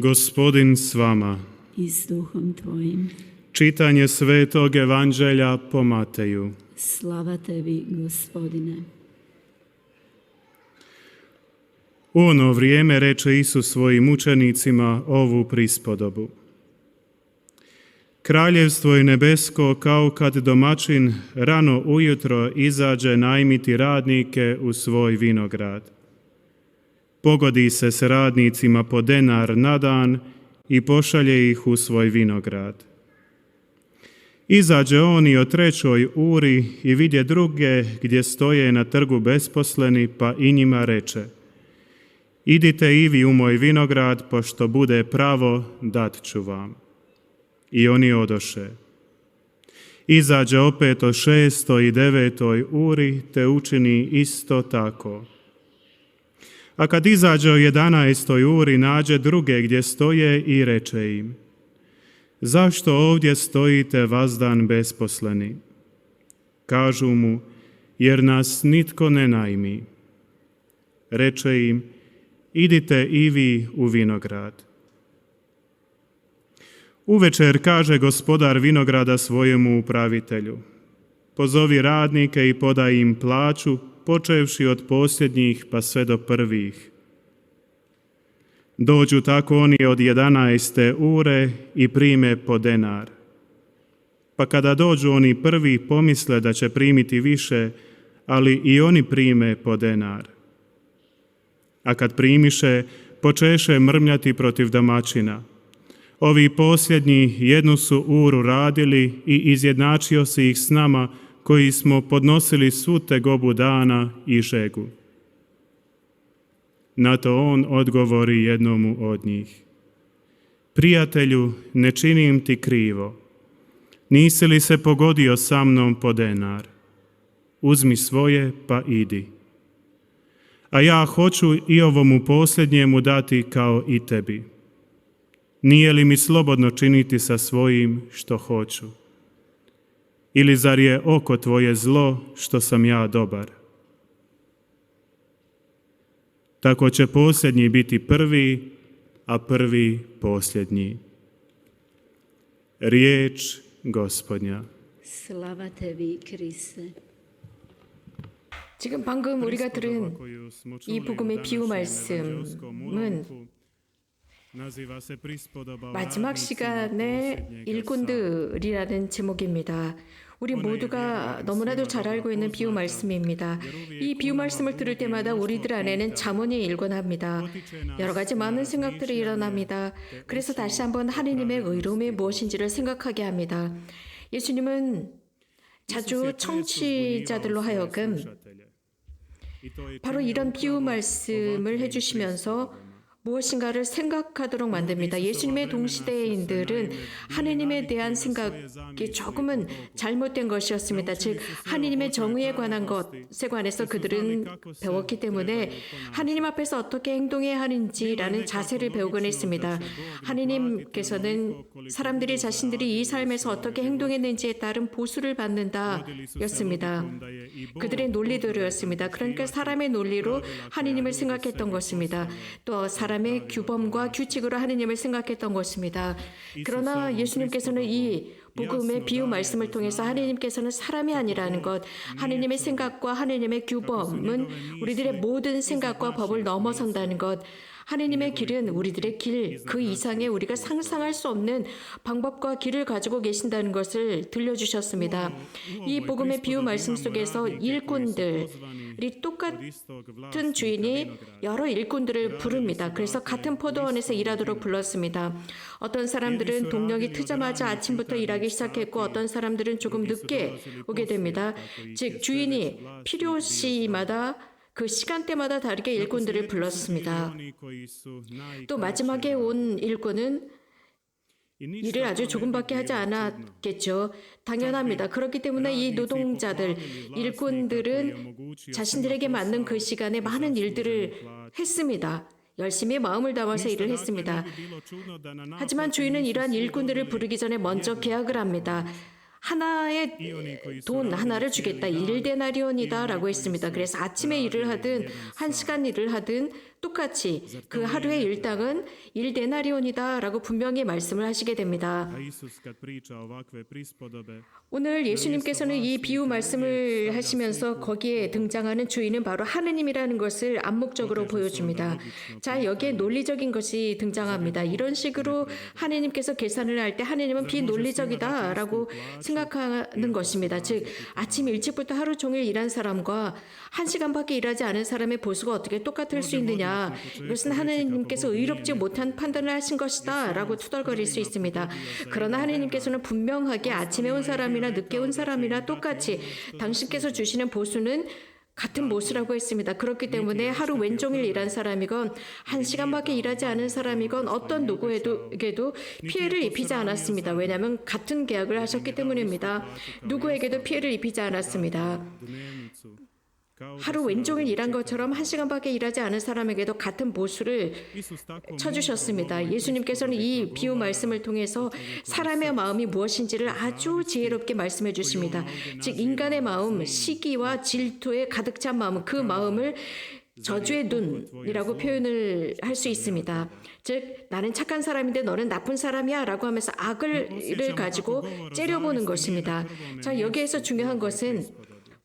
Gospodin s vama. I s duhom tvojim. Čitanje Svetog Evanđelja po Mateju. Slava tebi, Gospodine. U ono vrijeme reče Isus svojim učenicima ovu prispodobu. Kraljevstvo je nebesko kao kad domaćin rano ujutro izađe najmiti radnike u svoj vinograd. Pogodi se s radnicima po denar na dan i pošalje ih u svoj vinograd. Izađe on i o 3. uri i vidje druge gdje stoje na trgu besposleni, pa i njima reče: idite i vi u moj vinograd, pošto bude pravo, dat ću vam. I oni odoše. Izađe opet o 6. i 9. uri, te učini isto tako. A kad izađe o 11. uri, nađe druge gdje stoje i reče im: zašto ovdje stojite vazdan besposleni? Kažu mu: jer nas nitko ne najmi. Reče im: idite i vi u vinograd. Uvečer kaže gospodar vinograda svojemu upravitelju: pozovi radnike i podaj im plaću, počevši od posljednjih pa sve do prvih. Dođu tako oni od 11. ure i prime po denar. Pa kada dođu oni prvi, pomisle da će primiti više, ali i oni prime po denar. A kad primiše, počeše mrmljati protiv domaćina: ovi posljednji jednu su uru radili i izjednačio se ih s nama, koji smo podnosili svu tegobu dana i žegu. Na to on odgovori jednomu od njih: prijatelju, ne činim ti krivo. Nisi li se pogodio sa mnom po denar? Uzmi svoje pa idi. A ja hoću i ovomu posljednjemu dati kao i tebi. Nije li mi slobodno činiti sa svojim što hoću? Ili zar je oko tvoje zlo što sam ja dobar? Tako će posljednji biti prvi, a prvi posljednji. Riječ Gospodnja. Slava tebi, Kriste. 지금 방금 우리가 들은 이 복음의 비유 말씀은 마지막 시간의 일꾼들이라는 제목입니다. 우리 모두가 너무나도 잘 알고 있는 비유 말씀입니다. 이 비유 말씀을 들을 때마다 우리들 안에는 잠언이 일관합니다. 여러 가지 많은 생각들이 일어납니다. 그래서 다시 한번 하느님의 의로움이 무엇인지를 생각하게 합니다. 예수님은 자주 청취자들로 하여금 바로 이런 비유 말씀을 해주시면서 무엇인가를 생각하도록 만듭니다. 예수님의 동시대인들은 하느님에 대한 생각이 조금은 잘못된 것이었습니다. 즉 하느님의 정의에 관한 것에 관해서 그들은 배웠기 때문에 하느님 앞에서 어떻게 행동해야 하는지라는 자세를 배우곤 했습니다. 하느님께서는 사람들이 자신들이 이 삶에서 어떻게 행동했는지에 따른 보수를 받는다 였습니다. 그들의 논리들이었습니다. 그러니까 사람의 논리로 하느님을 생각했던 것입니다. 또 사람의 규범과 규칙으로 하느님을 생각했던 것입니다. 그러나 예수님께서는 이 복음의 비유 말씀을 통해서 하느님께서는 사람이 아니라는 것, 하느님의 생각과 하느님의 규범은 우리들의 모든 생각과 법을 넘어선다는 것, 하느님의 길은 우리들의 길, 그 이상의 우리가 상상할 수 없는 방법과 길을 가지고 계신다는 것을 들려주셨습니다. 이 복음의 비유 말씀 속에서 일꾼들이 똑같은 주인이 여러 일꾼들을 부릅니다. 그래서 같은 포도원에서 일하도록 불렀습니다. 어떤 사람들은 동력이 트자마자 아침부터 일하기 시작했고 어떤 사람들은 조금 늦게 오게 됩니다. 즉 주인이 필요시마다 그 시간대마다 다르게 일꾼들을 불렀습니다. 또 마지막에 온 일꾼은 일을 아주 조금밖에 하지 않았겠죠. 당연합니다. 그렇기 때문에 이 노동자들, 일꾼들은 자신들에게 맞는 그 시간에 많은 일들을 했습니다. 열심히 마음을 담아서 일을 했습니다. 하지만 주인은 이러한 일꾼들을 부르기 전에 먼저 계약을 합니다. 하나의 돈 하나를 주겠다. 1데나리온이다라고 했습니다. 그래서 아침에 일을 하든 1시간 일을 하든 똑같이 그 하루의 일당은 1데나리온이다라고 분명히 말씀을 하시게 됩니다. A Isus kad priča ovakve prispodobe, 오늘 예수님께서는 이 비유 말씀을 하시면서 거기에 등장하는 주인은 바로 하느님이라는 것을 암묵적으로 보여줍니다. 자, 여기에 논리적인 것이 등장합니다. 이런 식으로 하느님께서 계산을 할 때 하느님은 비논리적이다라고 생각하는 것입니다. 즉, 아침 일찍부터 하루 종일 일한 사람과 1시간밖에 일하지 않은 사람의 보수가 어떻게 똑같을 수 있느냐. 이것은 하느님께서 의롭지 못한 판단을 하신 것이다 라고 투덜거릴 수 있습니다. 그러나 하느님께서는 분명하게 아침에 온 사람이나 늦게 온 사람이나 똑같이 당신께서 주시는 보수는 같은 보수라고 했습니다. 그렇기 때문에 하루 왼종일 일한 사람이건 1시간밖에 일하지 않은 사람이건 어떤 누구에게도 피해를 입히지 않았습니다. 왜냐하면 같은 계약을 하셨기 때문입니다. 누구에게도 피해를 입히지 않았습니다. dnevnicu, kao da 하루 왼종일 일한 것처럼 1시간밖에 일하지 않은 사람에게도 같은 보수를 Isus tako 쳐주셨습니다. 예수님께서는 이 비유 말씀을 통해서 사람의 마음이 무엇인지를 아주 지혜롭게 말씀해 주십니다. 즉 인간의 마음, 시기와 질투에 가득 찬 마음, 그 마음을 저주의 눈이라고 표현을 할 수 있습니다. 즉 나는 착한 사람인데 너는 나쁜 사람이야 라고 하면서 악을 가지고 째려보는 것입니다. 자, 여기에서 중요한 것은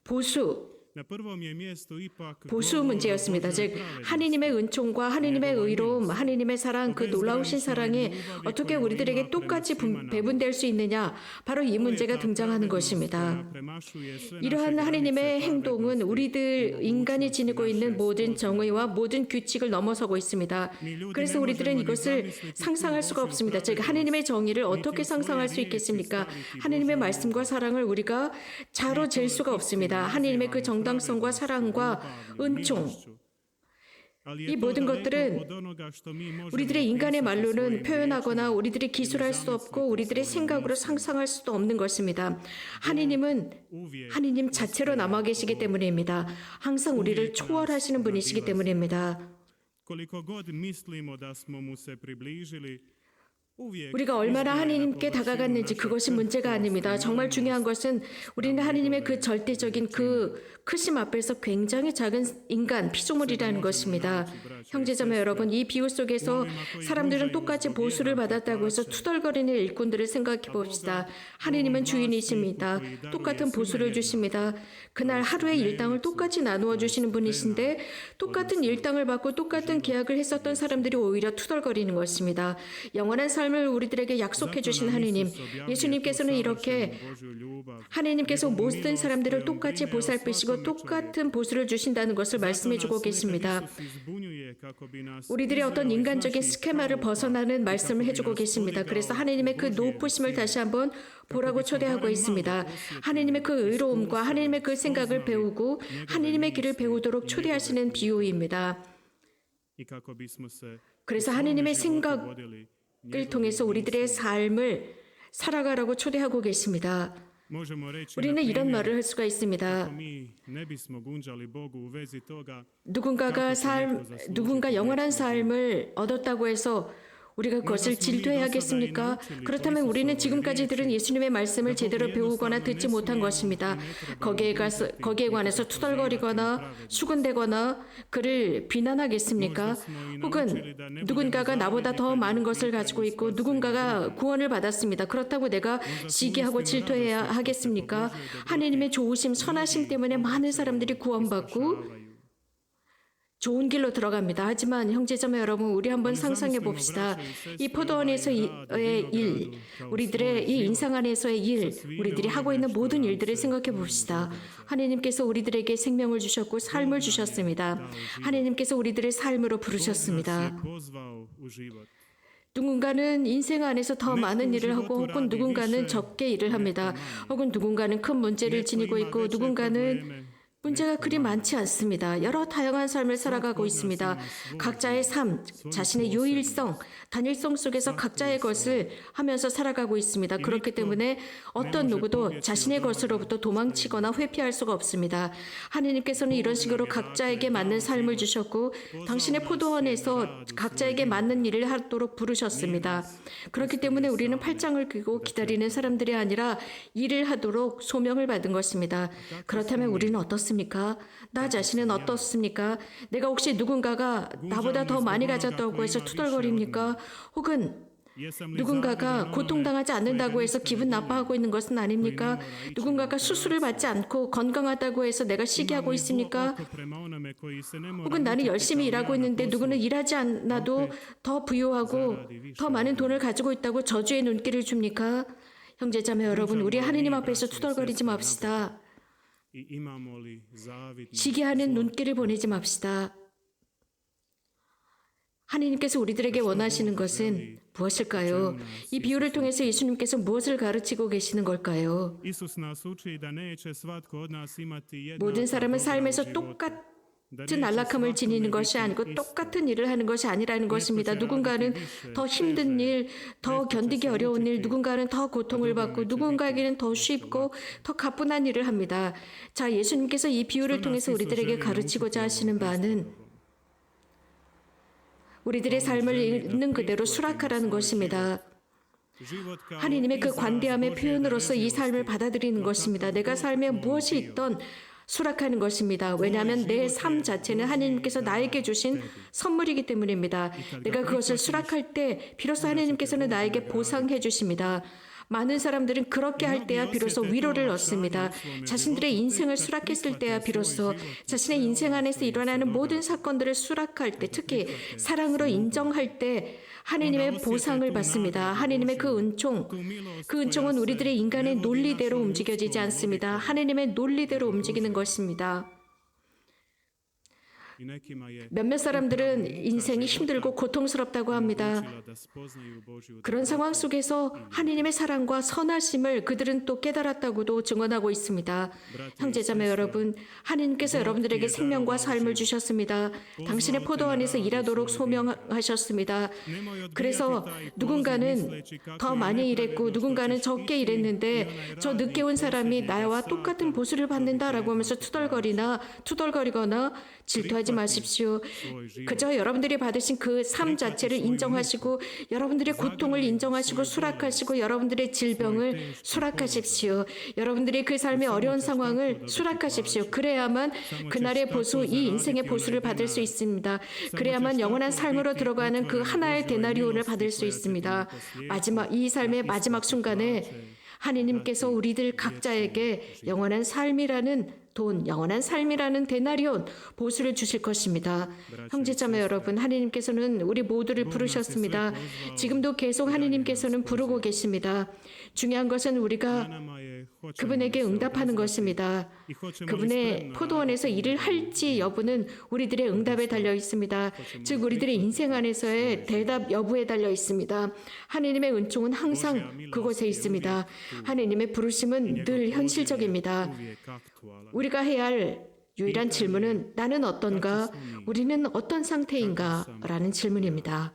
보수, na prvom je mjestu ipak 보수 문제였습니다. 즉 하느님의 은총과 하느님의 의로움, 하느님의 사랑, 그 놀라우신 사랑이 어떻게 우리들에게 똑같이 배분될 수 있느냐, 바로 이 문제가 등장하는 것입니다. 이러한 하느님의 행동은 우리들 인간이 지니고 있는 모든 정의와 모든 규칙을 넘어서고 있습니다. 그래서 우리들은 이것을 상상할 수가 없습니다. 즉 하느님의 정의를 어떻게 상상할 수 있겠습니까? 하느님의 말씀과 사랑을 우리가 자로 잴 수가 없습니다. 하느님의 그 정당성과 사랑과 은총, 이 모든 것들은 우리들의 인간의 말로는 표현하거나 우리들이 기술할 수 없고 우리들의 생각으로 상상할 수도 없는 것입니다. 하느님은 하느님 자체로 남아 계시기 때문입니다. 항상 우리를 초월하시는 분이시기 때문입니다. koliko god mislimo da smo mu se približili, 우리가 얼마나 하느님께 다가갔는지 그것이 문제가 아닙니다. 정말 중요한 것은 우리는 하느님의 그 절대적인 그 크심 앞에서 굉장히 작은 인간, 피조물이라는 것입니다. 형제자매 여러분, 이 비유 속에서 사람들은 똑같이 보수를 받았다고 해서 투덜거리는 일꾼들을 생각해 봅시다. 하느님은 주인이십니다. 똑같은 보수를 주십니다. 그날 하루의 일당을 똑같이 나누어 주시는 분이신데 똑같은 일당을 받고 똑같은 계약을 했었던 사람들이 오히려 투덜거리는 것입니다. 영원한 삶을 우리들에게 약속해 주신 하느님, 예수님께서는 이렇게 하느님께서 모든 사람들을 똑같이 보살피시고 똑같은 보수를 주신다는 것을 말씀해 주고 계십니다. 우리들의 어떤 인간적인 스케마를 벗어나는 말씀을 해주고 계십니다. 그래서 하느님의 그 높으심을 다시 한번 보라고 초대하고 있습니다. 하느님의 그 의로움과 하느님의 그 생각을 배우고 하느님의 길을 배우도록 초대하시는 비유입니다. 그래서 하느님의 생각을 통해서 우리들의 삶을 살아가라고 초대하고 계십니다. 우리는 이런 말을 할 수가 있습니다. 누군가 영원한 삶을 얻었다고 해서 우리가 그것을 질투해야겠습니까? 그렇다면 우리는 지금까지 들은 예수님의 말씀을 제대로 배우거나 듣지 못한 것입니다. 거기에 관해서 투덜거리거나 수군대거나 그를 비난하겠습니까? 혹은 누군가가 나보다 더 많은 것을 가지고 있고 누군가가 구원을 받았습니다. 그렇다고 내가 시기하고 질투해야 하겠습니까? 하느님의 좋으심, 선하심 때문에 많은 사람들이 구원받고 좋은 길로 들어갑니다. 하지만 형제자매 여러분, 우리 한번 상상해 봅시다. 이 포도원에서의 일, 우리들의 이 인상 안에서의 일, 우리들이 하고 있는 모든 일들을 생각해 봅시다. 하느님께서 우리들에게 생명을 주셨고 삶을 주셨습니다. 하느님께서 우리들의 삶으로 부르셨습니다. 누군가는 인생 안에서 더 많은 일을 하고 혹은 누군가는 적게 일을 합니다. 혹은 누군가는 큰 문제를 지니고 있고 누군가는 문제가 그리 많지 않습니다. 여러 다양한 삶을 살아가고 있습니다. 각자의 삶, 자신의 유일성, 단일성 속에서 각자의 것을 하면서 살아가고 있습니다. 그렇기 때문에 어떤 누구도 자신의 것으로부터 도망치거나 회피할 수가 없습니다. 하느님께서는 이런 식으로 각자에게 맞는 삶을 주셨고 당신의 포도원에서 각자에게 맞는 일을 하도록 부르셨습니다. 그렇기 때문에 우리는 팔짱을 끼고 기다리는 사람들이 아니라 일을 하도록 소명을 받은 것입니다. 그렇다면 우리는 어떻습니까? 나 자신은 어떻습니까? 내가 혹시 누군가가 나보다 더 많이 가졌다고 해서 투덜거립니까? 혹은 누군가가 고통당하지 않는다고 해서 기분 나빠하고 있는 것은 아닙니까? 누군가가 수술을 받지 않고 건강하다고 해서 내가 시기하고 있습니까? 혹은 나는 열심히 일하고 있는데 누구는 일하지 않아도 더 부유하고 더 많은 돈을 가지고 있다고 저주의 눈길을 줍니까? 형제자매 여러분, 우리 하느님 앞에서 투덜거리지 맙시다. 시기하는 눈길을 보내지 맙시다. 하느님께서 우리들에게 원하시는 것은 무엇일까요? 이 비유를 통해서 예수님께서 무엇을 가르치고 계시는 걸까요? 모든 사람은 삶에서 똑같은 안락함을 지니는 것이 아니고 똑같은 일을 하는 것이 아니라는 것입니다. 누군가는 더 힘든 일, 더 견디기 어려운 일, 누군가는 더 고통을 받고 누군가에게는 더 쉽고 더 가뿐한 일을 합니다. 자, 예수님께서 이 비유를 통해서 우리들에게 가르치고자 하시는 바는 우리들의 삶을 있는 그대로 수락하라는 것입니다. 하느님의 그 관대함의 표현으로서 이 삶을 받아들이는 것입니다. 내가 삶에 무엇이 있던 수락하는 것입니다. 왜냐하면 내 삶 자체는 하나님께서 나에게 주신 선물이기 때문입니다. 내가 그것을 수락할 때 비로소 하나님께서는 나에게 보상해 주십니다. 많은 사람들은 그렇게 할 때야 비로소 위로를 얻습니다. 자신들의 인생을 수락했을 때야 비로소 자신의 인생 안에서 일어나는 모든 사건들을 수락할 때, 특히 사랑으로 인정할 때 하느님의 보상을 받습니다. 하느님의 그 은총은 우리들의 인간의 논리대로 움직여지지 않습니다. 하느님의 논리대로 움직이는 것입니다. 몇몇 사람들은 인생이 힘들고 고통스럽다고 합니다. 그런 상황 속에서 하느님의 사랑과 선하심을 그들은 또 깨달았다고도 증언하고 있습니다. 형제자매 여러분, 하느님께서 여러분들에게 생명과 삶을 주셨습니다. 당신의 포도원에서 일하도록 소명하셨습니다. 그래서 누군가는 더 많이 일했고 누군가는 적게 일했는데 저 늦게 온 사람이 나와 똑같은 보수를 받는다라고 하면서 투덜거리거나 질투하지 마십시오. 그저 여러분들이 받으신 그 삶 자체를 인정하시고 여러분들의 고통을 인정하시고 수락하시고 여러분들의 질병을 수락하십시오. 여러분들이 그 삶의 어려운 상황을 수락하십시오. 그래야만 그날의 보수, 이 인생의 보수를 받을 수 있습니다. 그래야만 영원한 삶으로 들어가는 그 하나의 데나리온을 받을 수 있습니다. 이 삶의 마지막 순간에 하느님께서 우리들 각자에게 영원한 삶이라는 돈, 영원한 삶이라는 데나리온 보수를 주실 것입니다. 형제자매 여러분, 하느님께서는 우리 모두를 부르셨습니다. 지금도 계속 하느님께서는 부르고 계십니다. 중요한 것은 우리가 그분에게 응답하는 것입니다. 그분의 포도원에서 일을 할지 여부는 우리들의 응답에 달려 있습니다. 즉 우리들의 인생 안에서의 대답 여부에 달려 있습니다. 하느님의 은총은 항상 그곳에 있습니다. 하느님의 부르심은 늘 현실적입니다. 우리가 해야 할 유일한 질문은 나는 어떤가? 우리는 어떤 상태인가? 라는 질문입니다.